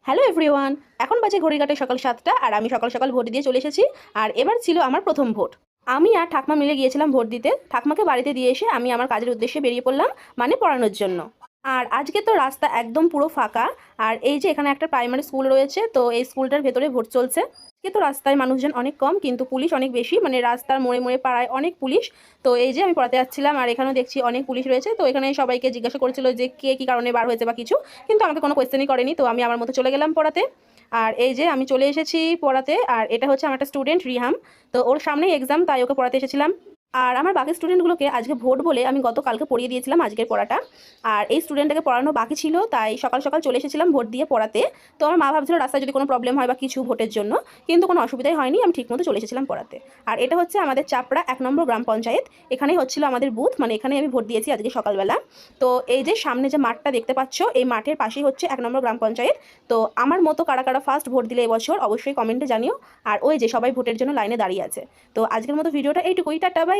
Hello everyone. এখন বাজে ঘড়ির কাঁটায় সকাল 7টা আর আমি সকাল সকাল ভোট দিয়ে চলে এসেছি। আর এবার ছিল আমার প্রথম ভোট। আমি আর ঠাকমা মিলে গিয়েছিলাম ভোট দিতে। ঠাকমাকে বাড়িতে দিয়ে এসে আমি আমার কাজের উদ্দেশ্যে বেরিয়ে পড়লাম, মানে পড়ানোর জন্য। আর আজকে তো রাস্তা একদম পুরো ফাঁকা। আর এই যে এখানে একটা প্রাইমারি স্কুল রয়েছে, তো এই স্কুলটার ভেতরে ভোট চলছে। আজকে তো রাস্তায় মানুষজন অনেক কম, কিন্তু পুলিশ অনেক বেশি, মানে রাস্তার মোড়ে মোড়ে পাড়ায় অনেক পুলিশ। তো এই যে আমি পড়াতে যাচ্ছিলাম আর এখানেও দেখছি অনেক পুলিশ রয়েছে। তো এখানে সবাইকে জিজ্ঞাসা করেছিল যে কে কী কারণে বার হয়েছে বা কিছু, কিন্তু আমাকে কোনো কোয়েশ্চেনই করেনি। তো আমি আমার মতো চলে গেলাম পড়াতে। আর এই যে আমি চলে এসেছি পড়াতে। আর এটা হচ্ছে আমার একটা স্টুডেন্ট রিহাম। তো ওর সামনেই এক্সাম, তাই ওকে পড়াতে এসেছিলাম। আর আমার বাকি স্টুডেন্টগুলোকে আজকে ভোট বলে আমি গতকালকে পড়িয়ে দিয়েছিলাম আজকের পড়াটা। আর এই স্টুডেন্টটাকে পড়ানো বাকি ছিল, তাই সকাল সকাল চলে এসেছিলাম ভোট দিয়ে পড়াতে। তো আমার মা ভাবছিল রাস্তায় যদি কোনো প্রবলেম হয় বা কিছু ভোটের জন্য, কিন্তু কোনো অসুবিধাই হয়নি, আমি ঠিকমতো চলে এসেছিলাম পড়াতে। আর এটা হচ্ছে আমাদের চাপড়া 1 নম্বর গ্রাম পঞ্চায়েত। এখানেই হচ্ছিল আমাদের বুথ, মানে এখানেই আমি ভোট দিয়েছি আজকে সকালবেলা। তো এই যে সামনে যে মাঠটা দেখতে পাচ্ছ, এই মাঠের পাশেই হচ্ছে 1 নম্বর গ্রাম পঞ্চায়েত। তো আমার মতো কারা কারা ফার্স্ট ভোট দিলে এবছর অবশ্যই কমেন্টে জানিও। আর ওই যে সবাই ভোটের জন্য লাইনে দাঁড়িয়ে আছে। তো আজকের মতো ভিডিওটা এইটুকুই, টাটা বাই।